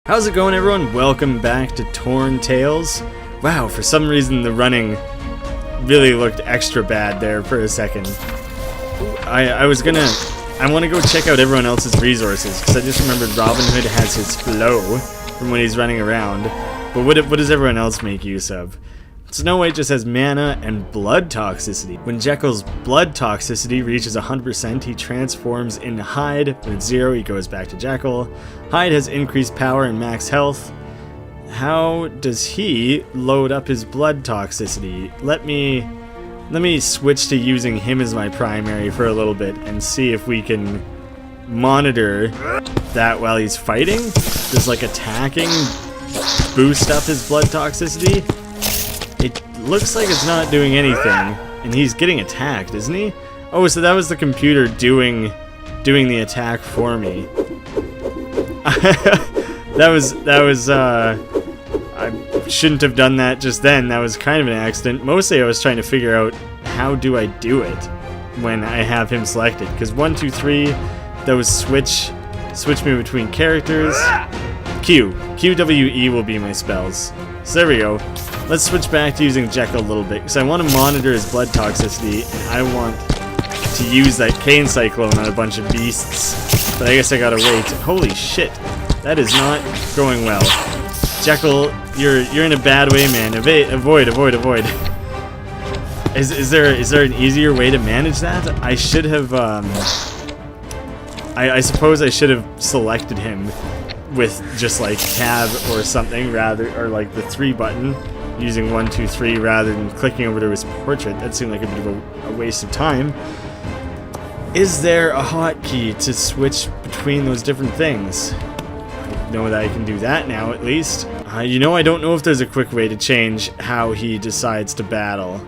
How's it going, everyone? Welcome back to Torn Tales. Wow, for some reason the running really looked extra bad there for a second. I want to go check out everyone else's resources, because I just remembered Robin Hood has his flow from when he's running around. But what does everyone else make use of? Snow White just has mana and blood toxicity. When Jekyll's blood toxicity reaches 100%, he transforms into Hyde. When it's 0, he goes back to Jekyll. Hyde has increased power and max health. How does he load up his blood toxicity? Let me switch to using him as my primary for a little bit and see if we can monitor that while he's fighting. Does like attacking boost up his blood toxicity? It looks like it's not doing anything, and he's getting attacked, isn't he? Oh, so that was the computer doing the attack for me. I shouldn't have done that just then. That was kind of an accident. Mostly I was trying to figure out how do I do it when I have him selected, because 1, 2, 3, those switch me between characters. QWE will be my spells. So there we go. Let's switch back to using Jekyll a little bit, because I want to monitor his blood toxicity, and I want to use that Cane Cyclone on a bunch of beasts. But I guess I gotta wait. Holy shit, that is not going well. Jekyll, you're in a bad way, man. Avoid. Is there an easier way to manage that? I should have. I suppose I should have selected him with just like tab or something or like the 3 button, using 1, 2, 3 rather than clicking over to his portrait. That seemed like a bit of a waste of time. Is there a hotkey to switch between those different things? I know that I can do that now, at least. I don't know if there's a quick way to change how he decides to battle.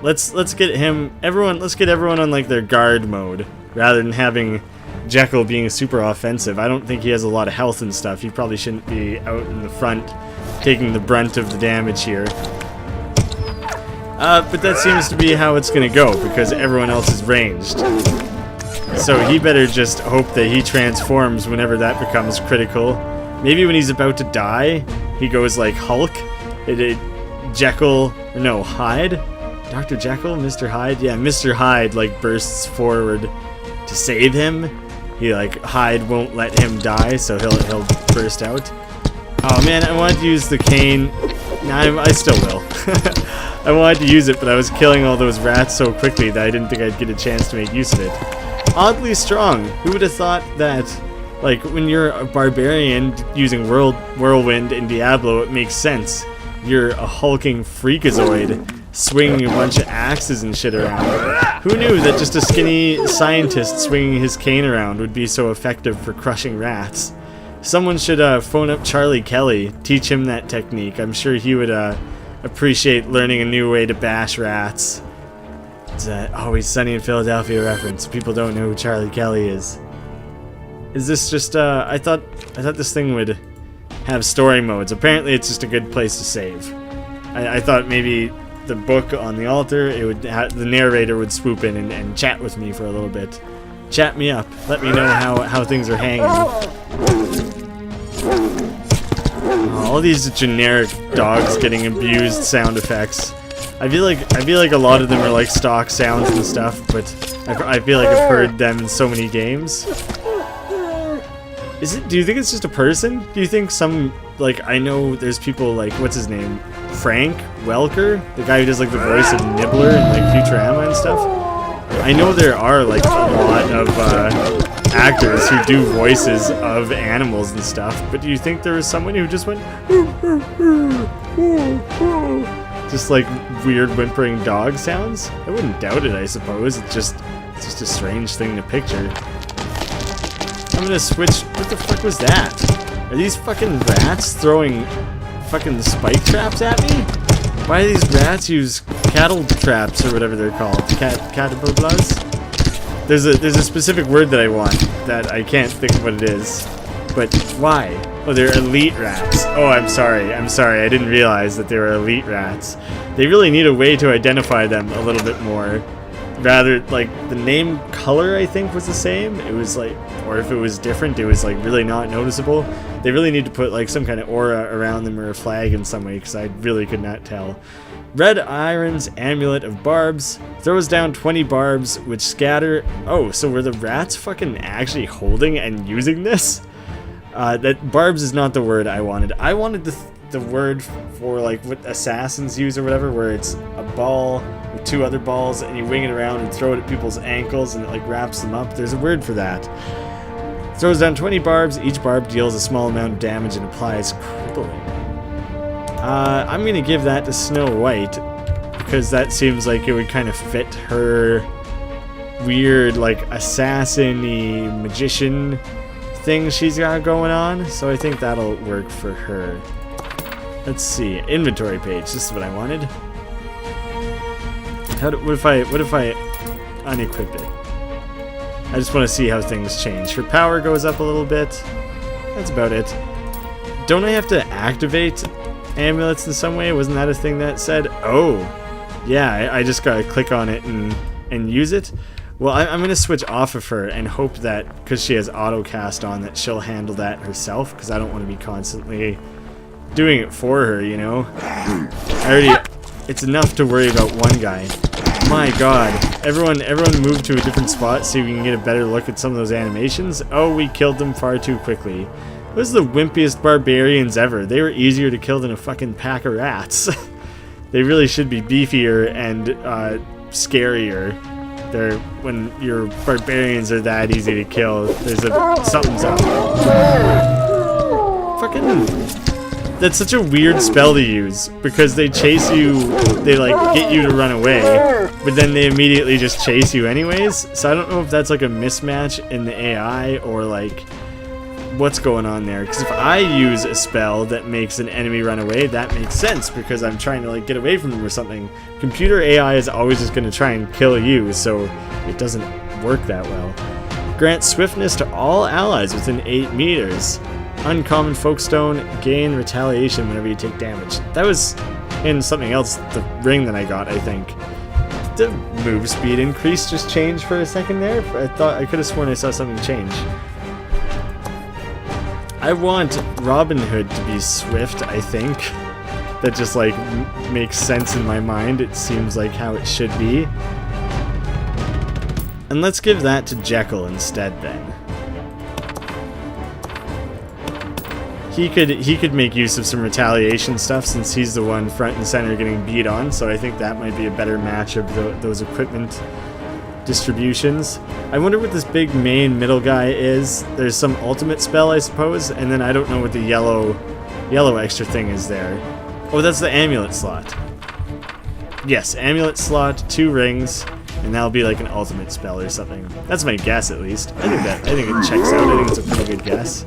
Let's get everyone on like their guard mode rather than having Jekyll being super offensive. I don't think he has a lot of health and stuff. He probably shouldn't be out in the front taking the brunt of the damage here. But that seems to be how it's gonna go, because everyone else is ranged. So he better just hope that he transforms whenever that becomes critical. Maybe when he's about to die, he goes like Hulk. Hyde? Dr. Jekyll? Mr. Hyde? Yeah, Mr. Hyde like bursts forward to save him. Hyde won't let him die, so he'll burst out. Oh man, I wanted to use the cane. Nah, I still will. I wanted to use it, but I was killing all those rats so quickly that I didn't think I'd get a chance to make use of it. Oddly strong. Who would have thought that, like, when you're a barbarian using Whirlwind in Diablo, it makes sense. You're a hulking freakazoid swinging a bunch of axes and shit around. Who knew that just a skinny scientist swinging his cane around would be so effective for crushing rats? Someone should phone up Charlie Kelly, teach him that technique. I'm sure he would appreciate learning a new way to bash rats. It's that Always Sunny in Philadelphia reference. People don't know who Charlie Kelly is. Is this just I thought this thing would have story modes. Apparently it's just a good place to save. I thought maybe the book on the altar, the narrator would swoop in and chat with me for a little bit. Chat me up. Let me know how things are hanging. All these generic dogs getting abused sound effects. I feel like a lot of them are like stock sounds and stuff, but I feel like I've heard them in so many games. Do you think it's just a person? Do you think I know there's people like, what's his name? Frank Welker? The guy who does like the voice of Nibbler and like Futurama and stuff? I know there are like a lot of actors who do voices of animals and stuff, but do you think there was someone who just went just like weird whimpering dog sounds? I wouldn't doubt it, I suppose. It's just a strange thing to picture. I'm gonna switch. What the fuck was that? Are these fucking rats throwing fucking spike traps at me? Why do these rats use cattle traps or whatever they're called? Caterpillars? There's a specific word that I want that I can't think of what it is. But why? Oh, they're elite rats. Oh, I'm sorry. I didn't realize that they were elite rats. They really need a way to identify them a little bit more. rather, like, the name color, I think, was the same. It was like, or if it was different, it was like really not noticeable. They really need to put like some kind of aura around them or a flag in some way, because I really could not tell. Red Iron's Amulet of Barbs throws down 20 barbs which scatter. Oh, so were the rats fucking actually holding and using this? That barbs is not the word I wanted. I wanted the word for like what assassins use or whatever, where it's a ball with two other balls and you wing it around and throw it at people's ankles and it like wraps them up. There's a word for that. Throws down 20 barbs. Each barb deals a small amount of damage and applies crippling. I'm gonna give that to Snow White because that seems like it would kind of fit her weird like assassin-y magician thing she's got going on, so I think that'll work for her. Let's see, inventory page. This is what I wanted. What if I unequip it? I just want to see how things change. Her power goes up a little bit. That's about it. Don't I have to activate amulets in some way? Wasn't that a thing that said? Oh, yeah. I just gotta click on it and use it. Well, I'm going to switch off of her and hope that, because she has auto cast on, that she'll handle that herself, because I don't want to be constantly doing it for her, you know? It's enough to worry about one guy. My god. Everyone move to a different spot so we can get a better look at some of those animations. Oh, we killed them far too quickly. Those are the wimpiest barbarians ever. They were easier to kill than a fucking pack of rats. They really should be beefier and scarier. When your barbarians are that easy to kill, something's up. Fucking, that's such a weird spell to use because they chase you, they like get you to run away, but then they immediately just chase you anyways. So I don't know if that's like a mismatch in the AI or like what's going on there. Because if I use a spell that makes an enemy run away, that makes sense because I'm trying to like get away from them or something. Computer AI is always just going to try and kill you, so it doesn't work that well. Grant swiftness to all allies within 8 meters. Uncommon Folkstone, gain retaliation whenever you take damage. That was in something else, the ring that I got, I think. The move speed increase just changed for a second there. I could have sworn I saw something change. I want Robin Hood to be swift, I think. That just like makes sense in my mind. It seems like how it should be. And let's give that to Jekyll instead then. He could make use of some retaliation stuff since he's the one front and center getting beat on, so I think that might be a better match of those equipment distributions. I wonder what this big main middle guy is. There's some ultimate spell, I suppose, and then I don't know what the yellow extra thing is there. Oh, that's the amulet slot. Yes, amulet slot, 2 rings, and that'll be like an ultimate spell or something. That's my guess, at least. I think it checks out. I think it's a pretty good guess.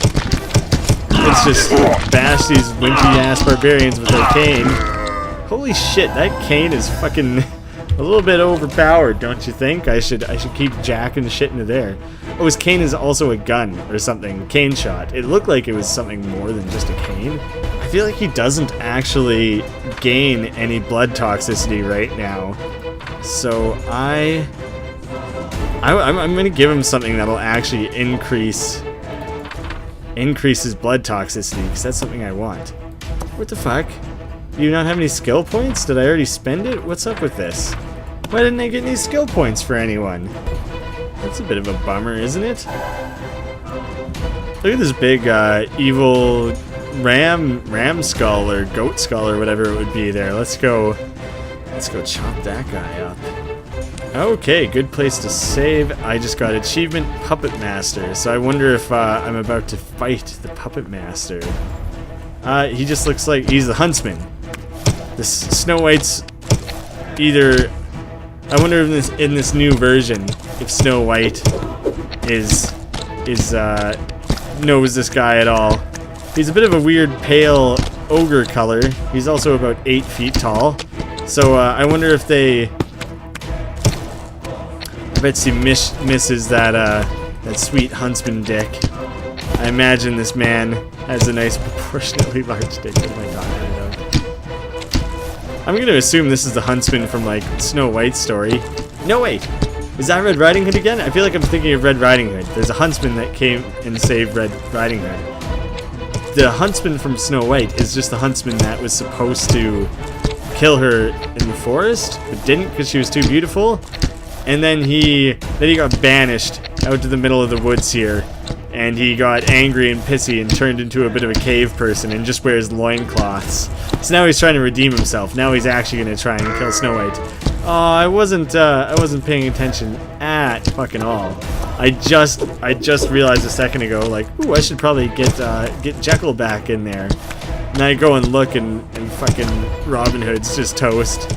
Let's just bash these wimpy ass barbarians with their cane. Holy shit, that cane is fucking a little bit overpowered, don't you think? I should keep jacking shit into there. Oh, his cane is also a gun or something. Cane shot. It looked like it was something more than just a cane. I feel like he doesn't actually gain any blood toxicity right now. So I'm gonna give him something that'll actually increase his blood toxicity, because that's something I want. What the fuck? Do you not have any skill points? Did I already spend it? What's up with this? Why didn't I get any skill points for anyone? That's a bit of a bummer, isn't it? Look at this big evil ram skull or goat skull or whatever it would be there. Let's go chop that guy up. Okay, good place to save. I just got achievement Puppet Master, so I wonder if I'm about to fight the Puppet Master. He just looks like he's the huntsman. This Snow White's either. I wonder if in this new version, if Snow White knows this guy at all. He's a bit of a weird pale ogre color. He's also about 8 feet tall. So I wonder if they. I bet she misses that sweet huntsman dick. I imagine this man has a nice proportionately large dick. Oh my god, I don't know. I'm gonna assume this is the huntsman from like Snow White's story. No, wait. Is that Red Riding Hood again? I feel like I'm thinking of Red Riding Hood. There's a huntsman that came and saved Red Riding Hood. The huntsman from Snow White is just the huntsman that was supposed to kill her in the forest, but didn't because she was too beautiful. And then he got banished out to the middle of the woods here, and he got angry and pissy and turned into a bit of a cave person and just wears loincloths. So now he's trying to redeem himself. Now he's actually going to try and kill Snow White. Oh, I wasn't paying attention at fucking all. I just realized a second ago, like, ooh, I should probably get Jekyll back in there. And I go and look, and fucking Robin Hood's just toast.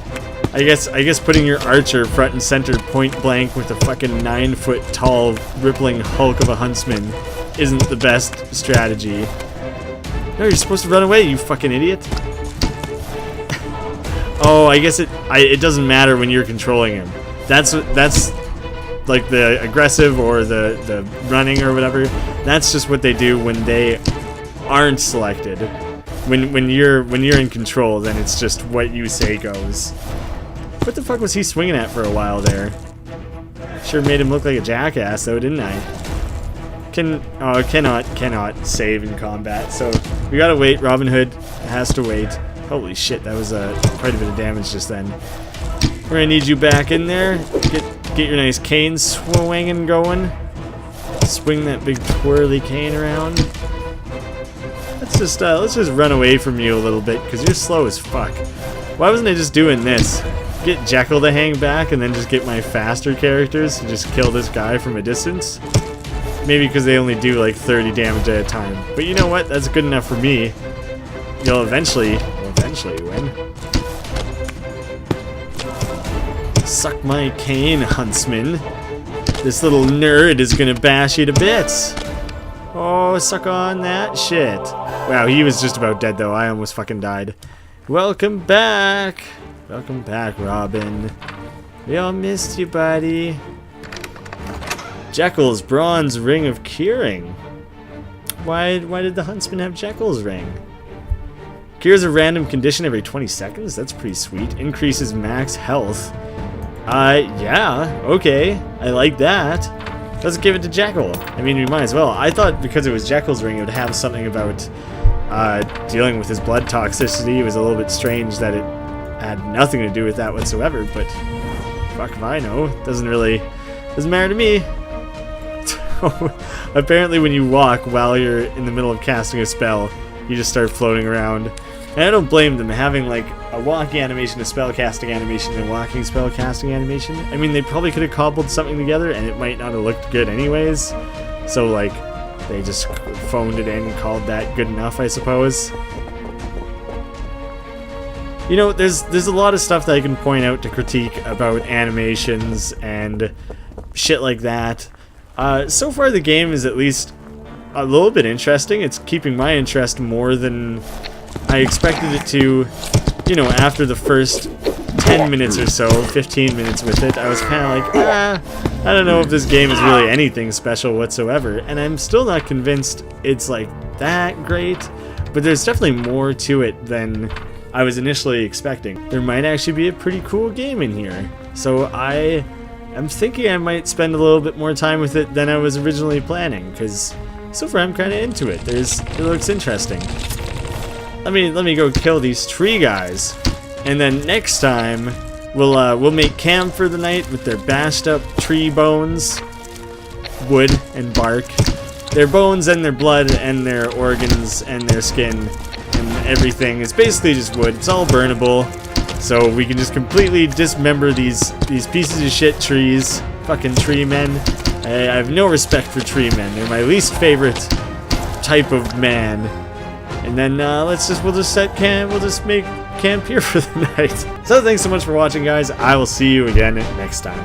I guess putting your archer front and center, point blank, with a fucking 9-foot tall, rippling hulk of a huntsman isn't the best strategy. No, you're supposed to run away, you fucking idiot. Oh, I guess it doesn't matter when you're controlling him. That's like the aggressive or the running or whatever. That's just what they do when they aren't selected. When you're in control, then it's just what you say goes. What the fuck was he swinging at for a while there? Sure made him look like a jackass though, didn't I? Cannot save in combat, so we gotta wait. Robin Hood has to wait. Holy shit, that was quite a bit of damage just then. We're gonna need you back in there. Get your nice cane swinging going. Swing that big twirly cane around. Let's just run away from you a little bit, because you're slow as fuck. Why wasn't I just doing this? Get Jekyll to hang back and then just get my faster characters to just kill this guy from a distance? Maybe because they only do like 30 damage at a time. But you know what? That's good enough for me. You'll eventually win. Suck my cane, huntsman. This little nerd is gonna bash you to bits. Oh, suck on that shit. Wow, he was just about dead though. I almost fucking died. Welcome back. Welcome back, Robin. We all missed you, buddy. Jekyll's bronze ring of curing. Why did the huntsman have Jekyll's ring? Cures a random condition every 20 seconds? That's pretty sweet. Increases max health. Yeah, okay. I like that. Let's give it to Jekyll. I mean, we might as well. I thought because it was Jekyll's ring, it would have something about dealing with his blood toxicity. It was a little bit strange that it had nothing to do with that whatsoever, but fuck if I know. Doesn't matter to me. Apparently when you walk while you're in the middle of casting a spell, you just start floating around. And I don't blame them. Having like a walking animation, a spell casting animation, and a walking spell casting animation. I mean, they probably could have cobbled something together and it might not have looked good anyways. So like, they just phoned it in and called that good enough, I suppose. You know, there's a lot of stuff that I can point out to critique about animations and shit like that. So far the game is at least a little bit interesting. It's keeping my interest more than I expected it to. You know, after the first 10 minutes or so, 15 minutes with it, I was kind of like, I don't know if this game is really anything special whatsoever. And I'm still not convinced it's like that great, but there's definitely more to it than I was initially expecting. There might actually be a pretty cool game in here. So I'm thinking I might spend a little bit more time with it than I was originally planning, because so far I'm kind of into it. It looks interesting. Let me go kill these tree guys, and then next time we'll make camp for the night with their bashed up tree bones, wood and bark, their bones and their blood and their organs and their skin and everything. It's basically just wood. It's all burnable. So we can just completely dismember these pieces of shit trees. Fucking tree men. I have no respect for tree men. They're my least favorite type of man. And then we'll just make camp here for the night. So thanks so much for watching, guys. I will see you again next time.